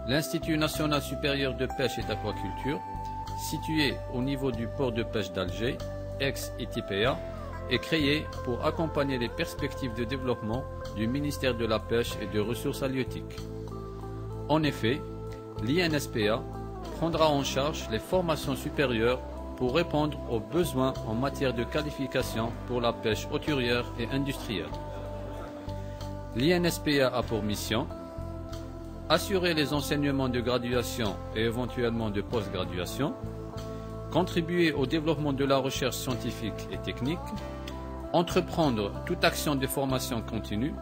l'Institut national supérieur de pêche et d'aquaculture, situé au niveau du port de pêche d'Alger, ex-ITPA, est créé pour accompagner les perspectives de développement du ministère de la Pêche et des Ressources halieutiques. En effet, l'INSPA prendra en charge les formations supérieures pour répondre aux besoins en matière de qualification pour la pêche hauturière et industrielle. L'INSPA a pour mission assurer les enseignements de graduation et éventuellement de post-graduation, contribuer au développement de la recherche scientifique et technique, entreprendre toute action de formation continue,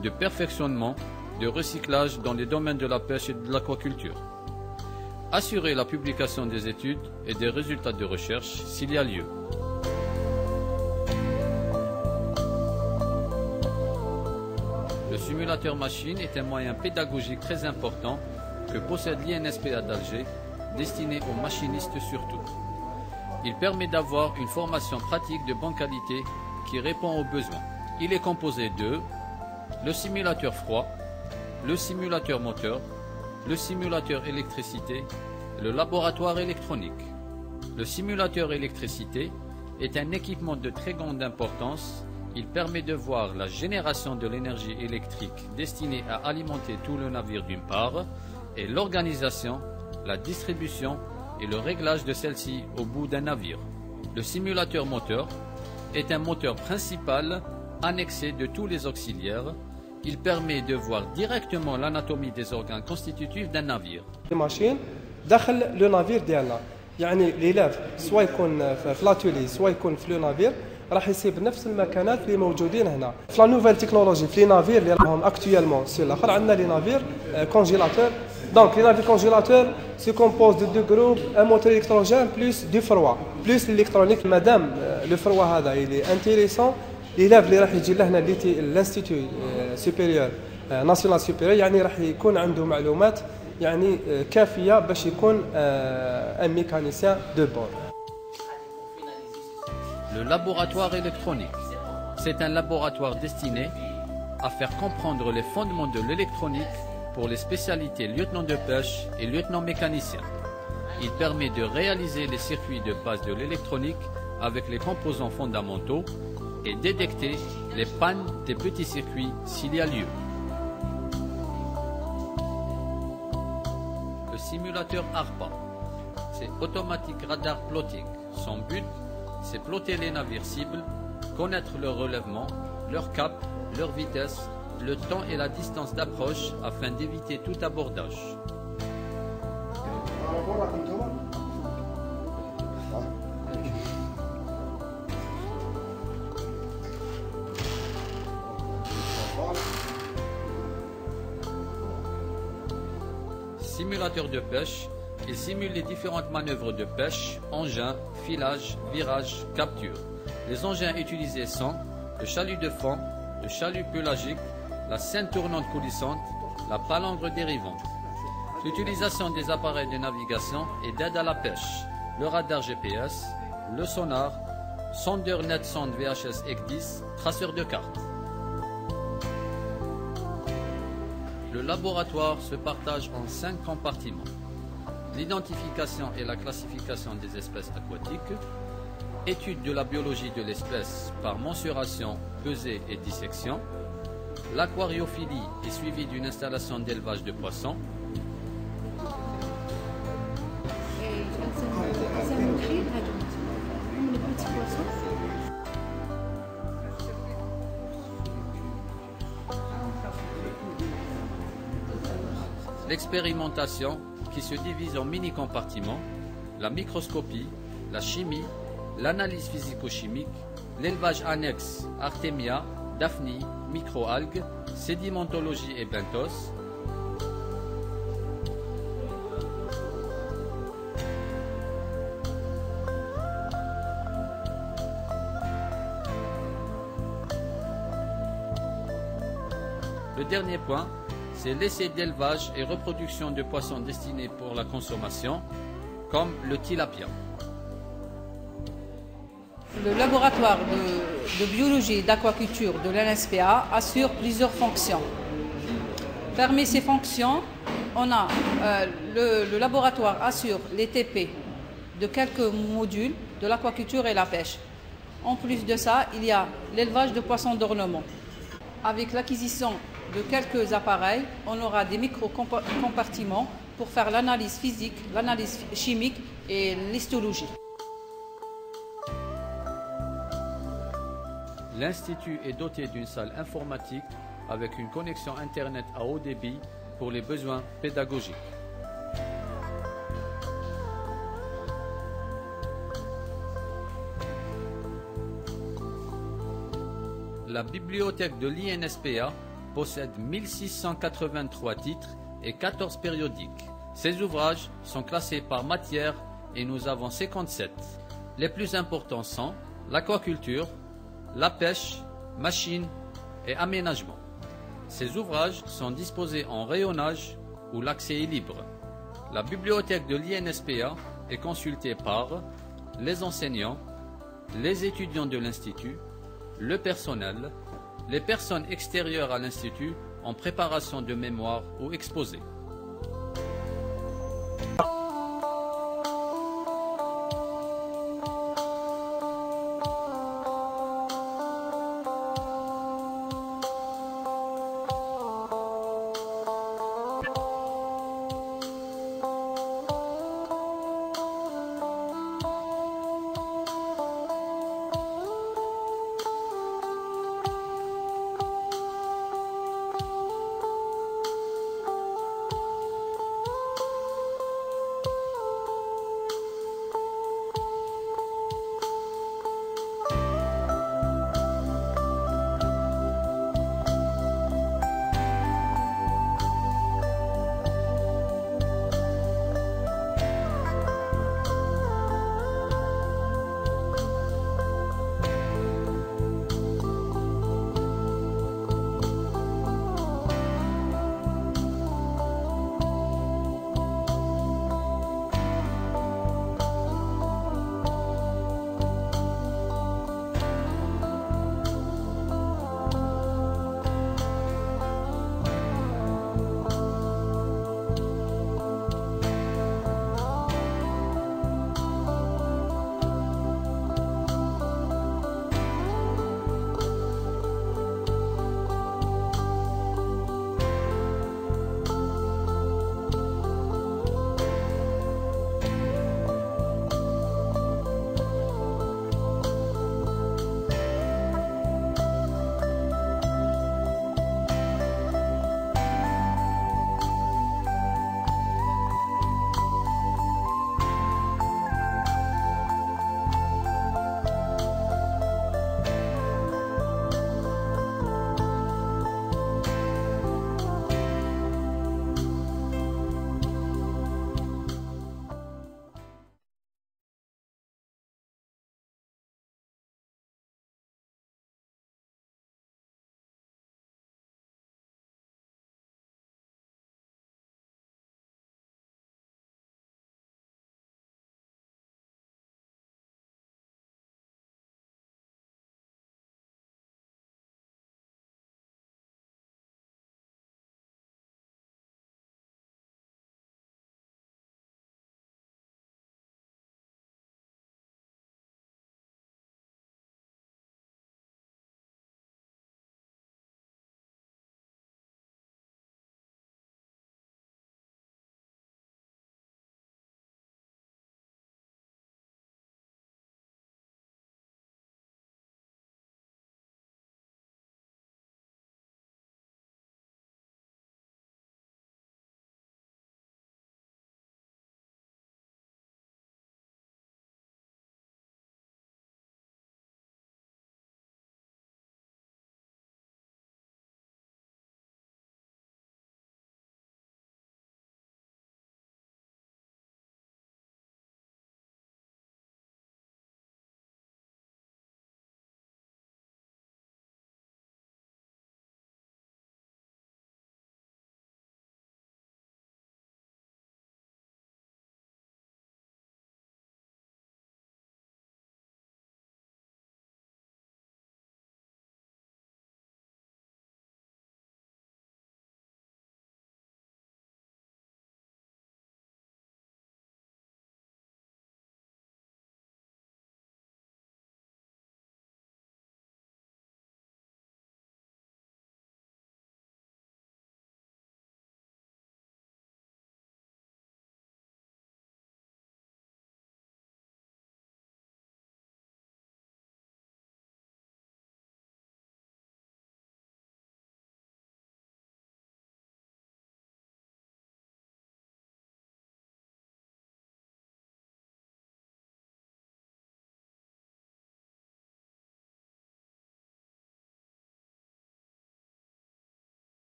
de perfectionnement, de recyclage dans les domaines de la pêche et de l'aquaculture, assurer la publication des études et des résultats de recherche s'il y a lieu. Le simulateur machine est un moyen pédagogique très important que possède l'INSPA d'Alger, destiné aux machinistes surtout. Il permet d'avoir une formation pratique de bonne qualité qui répond aux besoins. Il est composé de le simulateur froid, le simulateur moteur, le simulateur électricité et le laboratoire électronique. Le simulateur électricité est un équipement de très grande importance. Il permet de voir la génération de l'énergie électrique destinée à alimenter tout le navire d'une part et l'organisation, la distribution et le réglage de celle-ci au bout d'un navire. Le simulateur moteur est un moteur principal annexé de tous les auxiliaires. Il permet de voir directement l'anatomie des organes constitutifs d'un navire. Les machines داخل le navire ديالنا يعني l'élève soit يكون في l'atelier soit يكون في le navire راح يصيب نفس المكانات اللي موجودين هنا. في لا نوفيل تكنولوجي في لي نافير اللي راهم اكطويلمون سور الاخر عندنا لي نافير كونجيلاتور. دونك لي نافير كونجيلاتور سي كومبوز دو دو جروب ان موتور électrogène بلس دو فروا بلس الالكترونيك. مادام لو فروا هذا اللي انتيريسون l'élève اللي راح يجي لهنا لانستيتو سوبيريور ناسيونال سوبيريور يعني راح يكون عنده معلومات يعني كافيه باش يكون ان ميكانيسيان دو بور. Le laboratoire électronique, c'est un laboratoire destiné à faire comprendre les fondements de l'électronique pour les spécialités lieutenant de pêche et lieutenant mécanicien. Il permet de réaliser les circuits de base de l'électronique avec les composants fondamentaux et détecter les pannes des petits circuits s'il y a lieu. Le simulateur ARPA, c'est Automatic Radar Plotting. Son but, c'est plotter les navires cibles, connaître leur relèvement, leur cap, leur vitesse, le temps et la distance d'approche afin d'éviter tout abordage. Simulateur de pêche, il simule les différentes manœuvres de pêche, engins, filage, virage, capture. Les engins utilisés sont le chalut de fond, le chalut pélagique, la scène tournante coulissante, la palangre dérivante. L'utilisation des appareils de navigation et d'aide à la pêche, le radar GPS, le sonar, sondeur net sonde VHS EC10, traceur de cartes. Le laboratoire se partage en 5 compartiments. L'identification et la classification des espèces aquatiques, étude de la biologie de l'espèce par mensuration, pesée et dissection, l'aquariophilie est suivie d'une installation d'élevage de poissons, l'expérimentation qui se divise en mini-compartiments, la microscopie, la chimie, l'analyse physico-chimique, l'élevage annexe Artemia, Daphnie, microalgues, sédimentologie et benthos, le dernier point, c'est l'essai d'élevage et reproduction de poissons destinés pour la consommation, comme le tilapia. Le laboratoire de biologie et d'aquaculture de l'INSPA assure plusieurs fonctions. Parmi ces fonctions, on a le laboratoire assure les TP de quelques modules de l'aquaculture et la pêche. En plus de ça, il y a l'élevage de poissons d'ornement. Avec l'acquisition de quelques appareils, on aura des micro-compartiments pour faire l'analyse physique, l'analyse chimique et l'histologie. L'Institut est doté d'une salle informatique avec une connexion Internet à haut débit pour les besoins pédagogiques. La bibliothèque de l'INSPA possède 1683 titres et 14 périodiques. Ces ouvrages sont classés par matière et nous avons 57. Les plus importants sont l'aquaculture, la pêche, machines et aménagement. Ces ouvrages sont disposés en rayonnage où l'accès est libre. La bibliothèque de l'INSPA est consultée par les enseignants, les étudiants de l'Institut, le personnel, les personnes extérieures à l'Institut en préparation de mémoire ou exposés.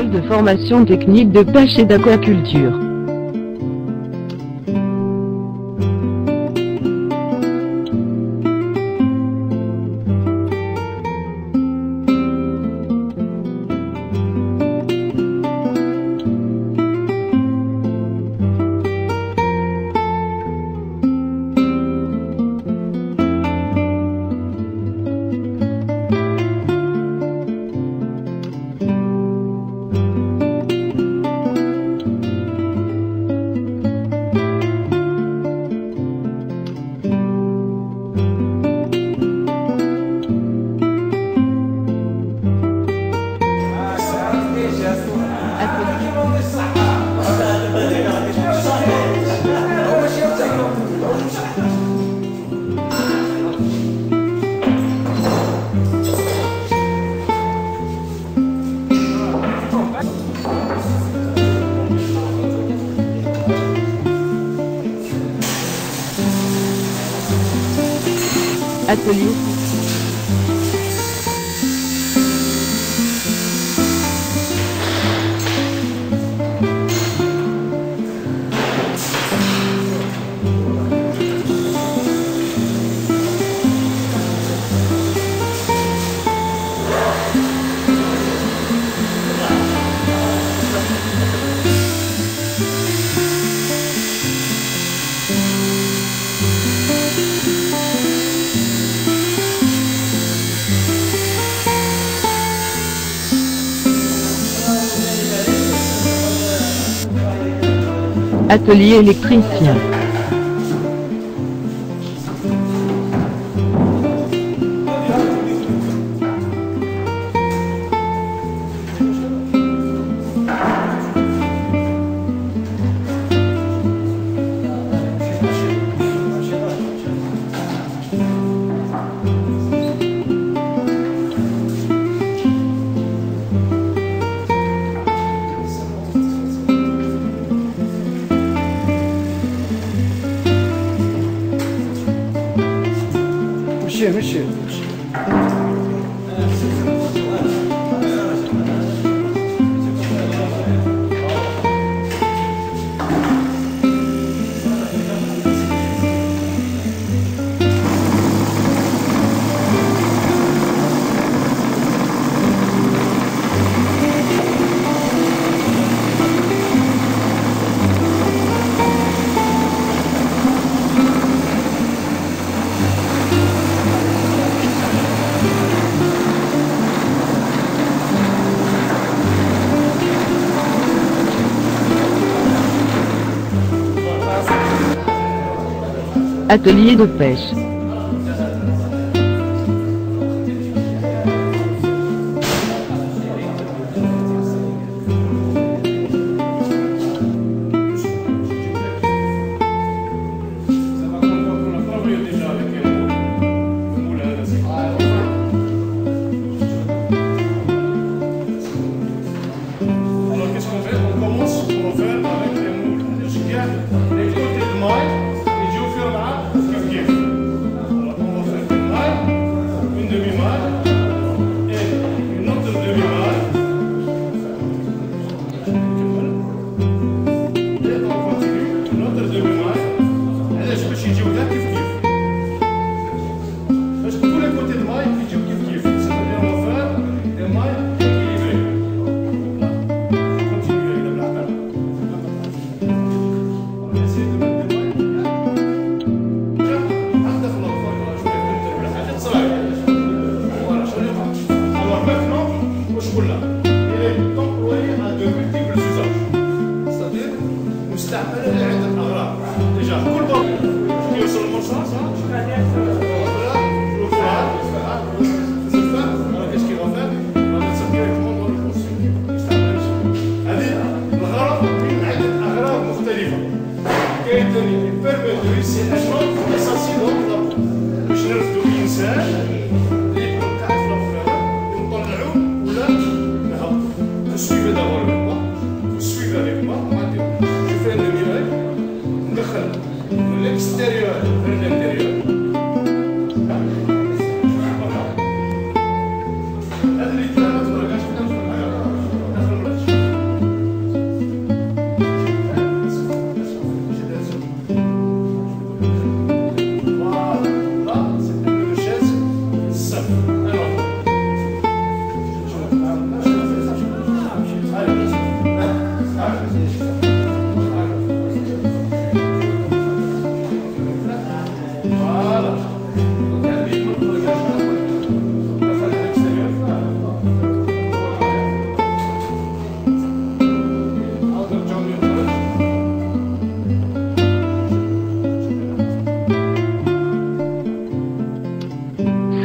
école de formation technique de pêche et d'aquaculture. Atelier. Atelier électricien. مشي Atelier de pêche.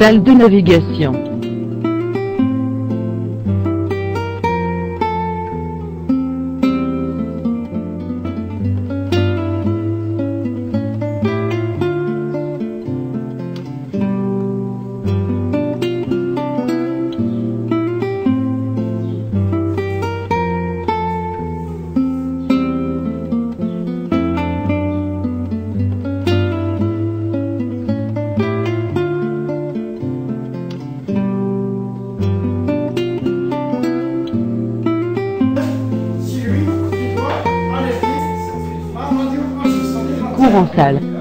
Salle de navigation. Cours en salle.